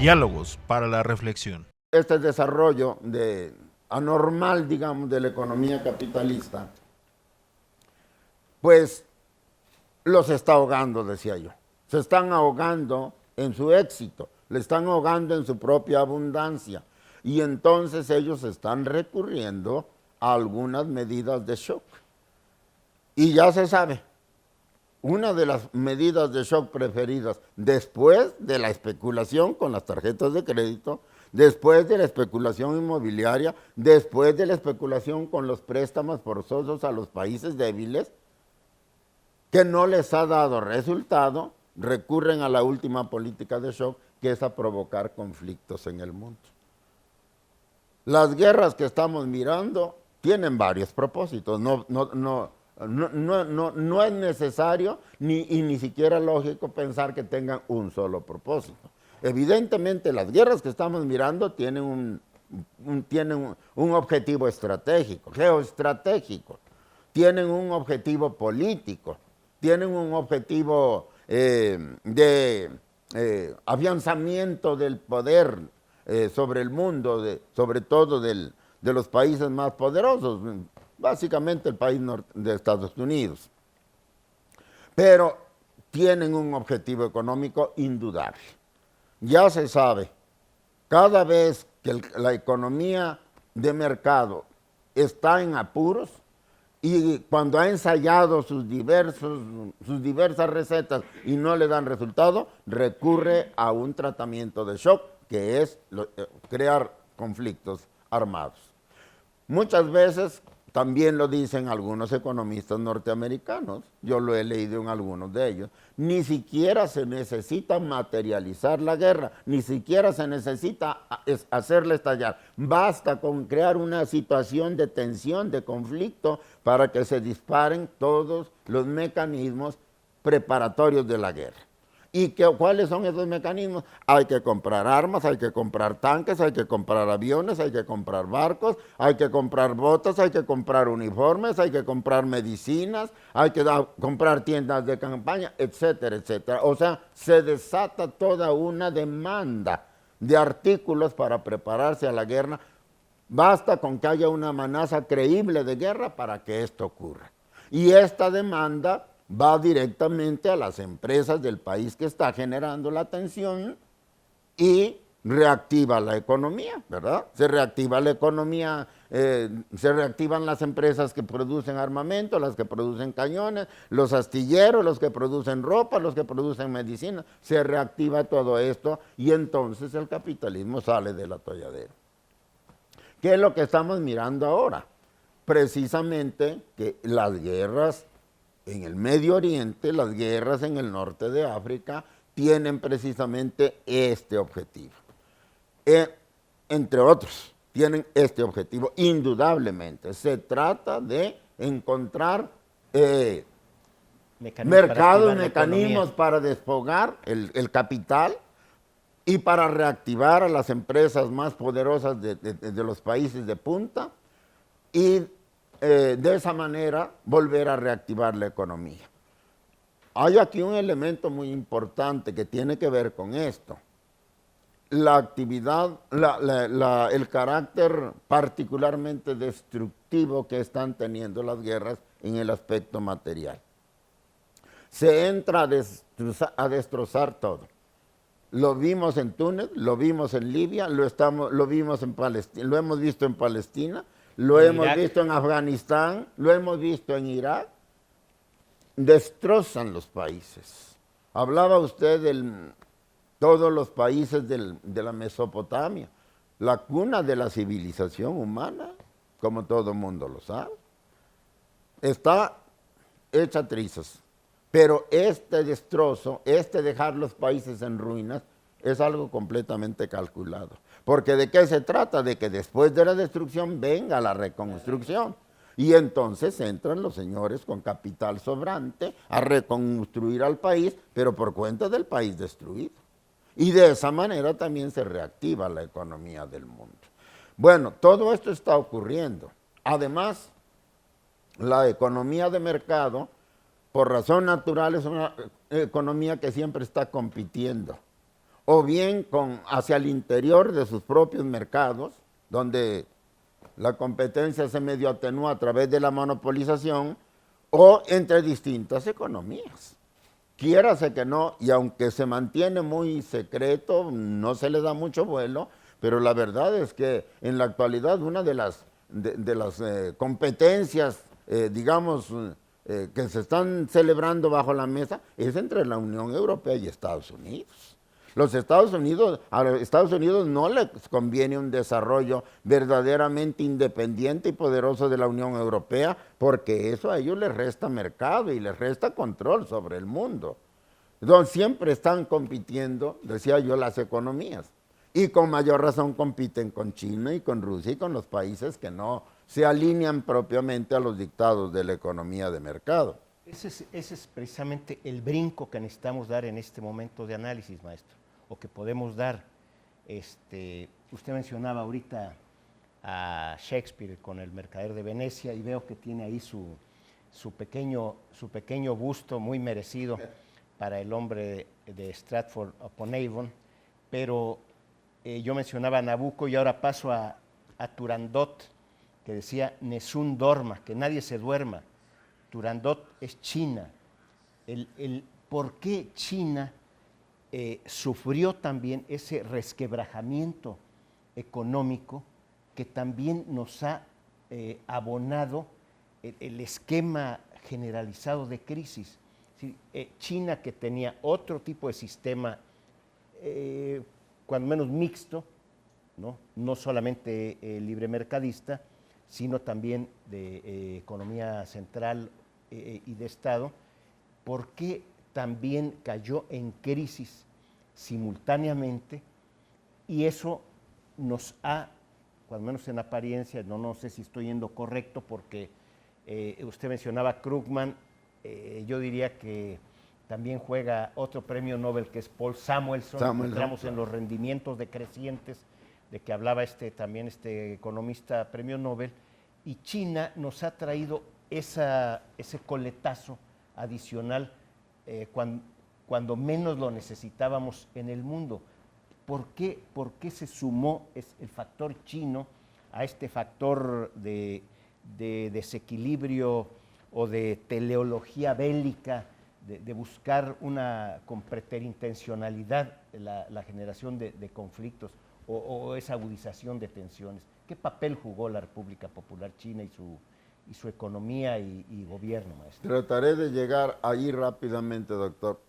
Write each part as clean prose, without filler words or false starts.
Diálogos para la reflexión. Este desarrollo anormal, digamos, de la economía capitalista, pues los está ahogando, decía yo. Se están ahogando en su éxito, le están ahogando en su propia abundancia. Y entonces ellos están recurriendo a algunas medidas de shock. Y ya se sabe, una de las medidas de shock preferidas después de la especulación con las tarjetas de crédito, después de la especulación inmobiliaria, después de la especulación con los préstamos forzosos a los países débiles, que no les ha dado resultado, recurren a la última política de shock, que es a provocar conflictos en el mundo. Las guerras que estamos mirando tienen varios propósitos, no es necesario ni siquiera lógico pensar que tengan un solo propósito. Evidentemente las guerras que estamos mirando tienen un objetivo estratégico, geoestratégico, tienen un objetivo político, tienen un objetivo de afianzamiento del poder sobre el mundo, sobre todo de los países más poderosos, básicamente el país de Estados Unidos. Pero tienen un objetivo económico indudable. Ya se sabe, cada vez que la economía de mercado está en apuros y cuando ha ensayado sus diversas recetas y no le dan resultado, recurre a un tratamiento de shock, que es crear conflictos armados. Muchas veces también lo dicen algunos economistas norteamericanos, yo lo he leído en algunos de ellos, ni siquiera se necesita materializar la guerra, ni siquiera se necesita hacerla estallar, basta con crear una situación de tensión, de conflicto, para que se disparen todos los mecanismos preparatorios de la guerra. ¿Y cuáles son esos mecanismos? Hay que comprar armas, hay que comprar tanques, hay que comprar aviones, hay que comprar barcos, hay que comprar botas, hay que comprar uniformes, hay que comprar medicinas, hay que comprar tiendas de campaña, etcétera, etcétera. O sea, se desata toda una demanda de artículos para prepararse a la guerra. Basta con que haya una amenaza creíble de guerra para que esto ocurra. Y esta demanda va directamente a las empresas del país que está generando la tensión y reactiva la economía, ¿verdad? Se reactiva la economía, se reactivan las empresas que producen armamento, las que producen cañones, los astilleros, los que producen ropa, los que producen medicina, se reactiva todo esto y entonces el capitalismo sale del atolladero. ¿Qué es lo que estamos mirando ahora? Precisamente que las guerras en el Medio Oriente, las guerras en el norte de África, tienen precisamente este objetivo. Entre otros, tienen este objetivo, indudablemente. Se trata de encontrar mercados, mecanismos para desfogar el capital y para reactivar a las empresas más poderosas de los países de punta y de esa manera volver a reactivar la economía. Hay aquí un elemento muy importante que tiene que ver con esto. La actividad, el carácter particularmente destructivo que están teniendo las guerras en el aspecto material. Se entra a destrozar todo. Lo vimos en Túnez, lo vimos en Libia, lo vimos en Palestina, lo hemos visto en Palestina, lo hemos visto en Afganistán, lo hemos visto en Irak. Destrozan los países. Hablaba usted de todos los países de la Mesopotamia, la cuna de la civilización humana, como todo el mundo lo sabe. Está hecha trizas. Pero este destrozo, dejar los países en ruinas, es algo completamente calculado. Porque ¿de qué se trata? De que después de la destrucción venga la reconstrucción. Y entonces entran los señores con capital sobrante a reconstruir al país, pero por cuenta del país destruido. Y de esa manera también se reactiva la economía del mundo. Bueno, todo esto está ocurriendo. Además, la economía de mercado, por razón natural, es una economía que siempre está compitiendo. o bien hacia el interior de sus propios mercados, donde la competencia se medio atenúa a través de la monopolización, o entre distintas economías. Quiérase que no, y aunque se mantiene muy secreto, no se le da mucho vuelo, pero la verdad es que en la actualidad una de las competencias, digamos, que se están celebrando bajo la mesa es entre la Unión Europea y Estados Unidos. A los Estados Unidos no les conviene un desarrollo verdaderamente independiente y poderoso de la Unión Europea, porque eso a ellos les resta mercado y les resta control sobre el mundo. Entonces siempre están compitiendo, decía yo, las economías. Y con mayor razón compiten con China y con Rusia y con los países que no se alinean propiamente a los dictados de la economía de mercado. Ese es precisamente el brinco que necesitamos dar en este momento de análisis, maestro, o que podemos dar. Usted mencionaba ahorita a Shakespeare con El Mercader de Venecia y veo que tiene ahí su pequeño busto muy merecido para el hombre de Stratford upon Avon, pero yo mencionaba a Nabucco y ahora paso a Turandot, que decía Nessun dorma, que nadie se duerma. Turandot es China. ¿Por qué China sufrió también ese resquebrajamiento económico que también nos ha abonado el esquema generalizado de crisis? ¿Sí? China, que tenía otro tipo de sistema, cuando menos mixto, no solamente libre mercadista, sino también de economía central y de Estado, ¿por qué también cayó en crisis simultáneamente? Y eso nos ha, cuando menos en apariencia, no sé si estoy yendo correcto, porque usted mencionaba Krugman, yo diría que también juega otro premio Nobel que es Paul Samuelson. Entramos en los rendimientos decrecientes de que hablaba también este economista premio Nobel, y China nos ha traído ese coletazo adicional cuando menos lo necesitábamos en el mundo. ¿Por qué se sumó el factor chino a este factor de desequilibrio o de teleología bélica, de buscar con preterintencionalidad la generación de conflictos o esa agudización de tensiones? ¿Qué papel jugó la República Popular China y su economía y gobierno, maestro? Trataré de llegar ahí rápidamente, doctor,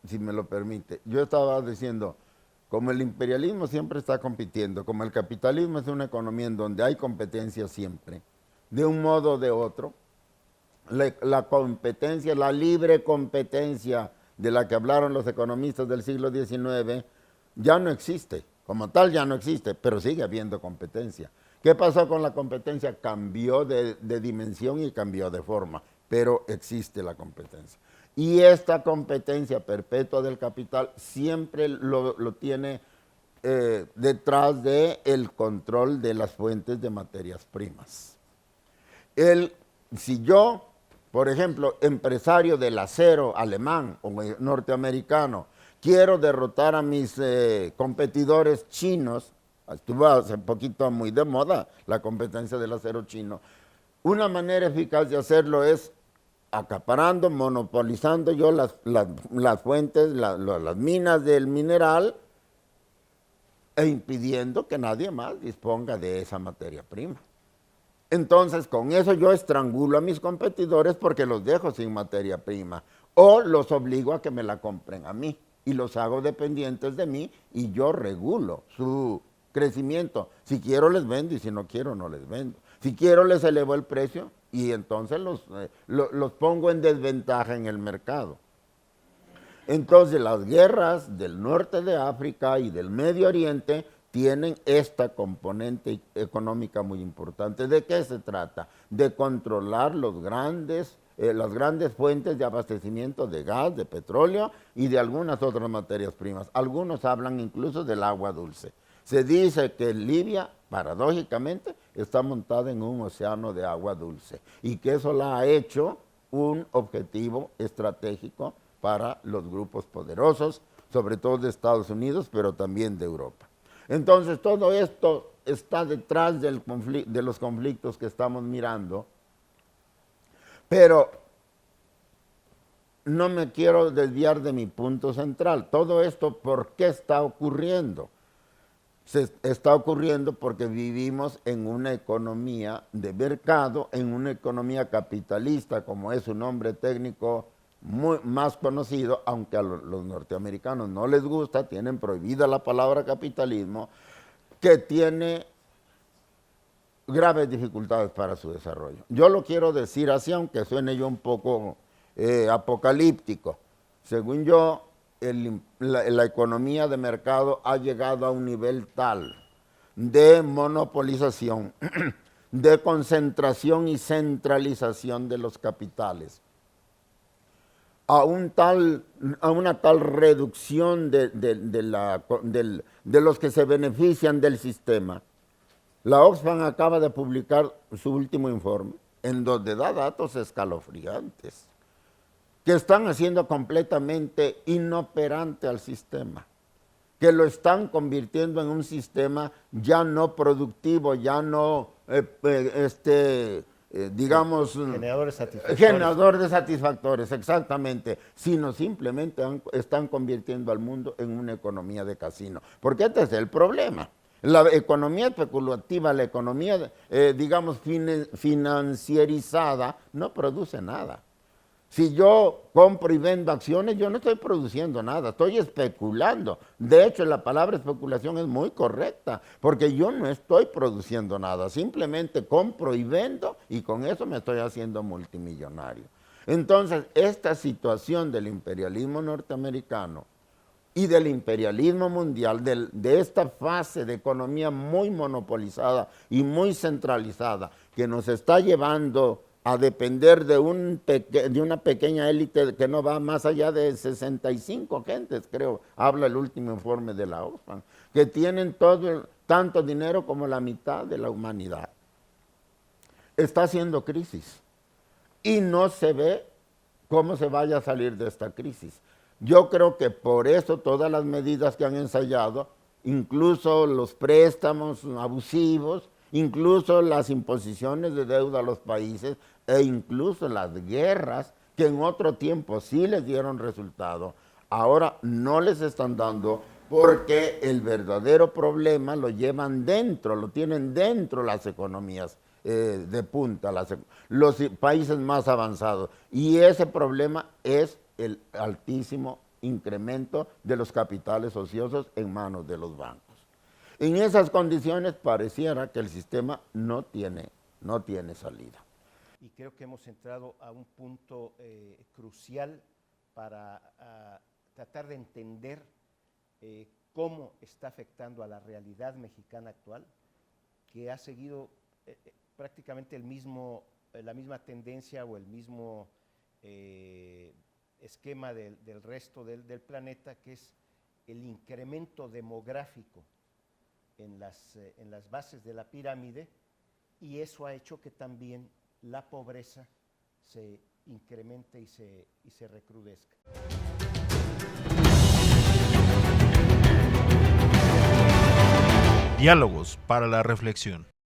si me lo permite. Yo estaba diciendo, como el imperialismo siempre está compitiendo, como el capitalismo es una economía en donde hay competencia siempre, de un modo o de otro, la competencia, la libre competencia de la que hablaron los economistas del siglo XIX, ya no existe. Como tal ya no existe, pero sigue habiendo competencia. ¿Qué pasó con la competencia? Cambió de dimensión y cambió de forma, pero existe la competencia. Y esta competencia perpetua del capital siempre lo tiene detrás del control de las fuentes de materias primas. Si yo, por ejemplo, empresario del acero alemán o norteamericano, quiero derrotar a mis competidores chinos, estuvo hace poquito muy de moda la competencia del acero chino, una manera eficaz de hacerlo es acaparando, monopolizando yo las fuentes, las minas del mineral e impidiendo que nadie más disponga de esa materia prima. Entonces, con eso yo estrangulo a mis competidores porque los dejo sin materia prima o los obligo a que me la compren a mí y los hago dependientes de mí y yo regulo su crecimiento. Si quiero les vendo y si no quiero no les vendo. Si quiero les elevo el precio y entonces los pongo en desventaja en el mercado. Entonces las guerras del norte de África y del Medio Oriente tienen esta componente económica muy importante. ¿De qué se trata? De controlar las grandes fuentes de abastecimiento de gas, de petróleo y de algunas otras materias primas. Algunos hablan incluso del agua dulce. Se dice que Libia, paradójicamente, está montada en un océano de agua dulce y que eso la ha hecho un objetivo estratégico para los grupos poderosos, sobre todo de Estados Unidos, pero también de Europa. Entonces, todo esto está detrás de los conflictos que estamos mirando, pero no me quiero desviar de mi punto central. Todo esto, ¿por qué está ocurriendo? Está ocurriendo porque vivimos en una economía de mercado, en una economía capitalista, como es su nombre técnico más conocido, aunque a los norteamericanos no les gusta, tienen prohibida la palabra capitalismo, que tiene graves dificultades para su desarrollo. Yo lo quiero decir así, aunque suene yo un poco apocalíptico. Según yo, la economía de mercado ha llegado a un nivel tal de monopolización, de concentración y centralización de los capitales, a una tal reducción de los que se benefician del sistema. La Oxfam acaba de publicar su último informe, en donde da datos escalofriantes, que están haciendo completamente inoperante al sistema, que lo están convirtiendo en un sistema ya no productivo, ya no, digamos... Generadores satisfactores. Generadores satisfactores, exactamente, sino simplemente están convirtiendo al mundo en una economía de casino. Porque este es el problema. La economía especulativa, la economía, digamos, financierizada, no produce nada. Si yo compro y vendo acciones, yo no estoy produciendo nada, estoy especulando. De hecho, la palabra especulación es muy correcta, porque yo no estoy produciendo nada, simplemente compro y vendo y con eso me estoy haciendo multimillonario. Entonces, esta situación del imperialismo norteamericano y del imperialismo mundial, de esta fase de economía muy monopolizada y muy centralizada, que nos está llevando a depender de una pequeña élite que no va más allá de 65 gentes, creo, habla el último informe de la Oxfam, que tienen tanto dinero como la mitad de la humanidad. Está haciendo crisis y no se ve cómo se vaya a salir de esta crisis. Yo creo que por eso todas las medidas que han ensayado, incluso los préstamos abusivos, incluso las imposiciones de deuda a los países e incluso las guerras que en otro tiempo sí les dieron resultado, ahora no les están dando porque el verdadero problema lo llevan dentro, lo tienen dentro las economías de punta, los países más avanzados. Y ese problema es el altísimo incremento de los capitales ociosos en manos de los bancos. En esas condiciones pareciera que el sistema no tiene salida. Y creo que hemos entrado a un punto crucial para tratar de entender cómo está afectando a la realidad mexicana actual, que ha seguido prácticamente la misma tendencia o el mismo esquema del resto del planeta, que es el incremento demográfico en las bases de la pirámide, y eso ha hecho que también la pobreza se incremente y se recrudezca. Diálogos para la reflexión.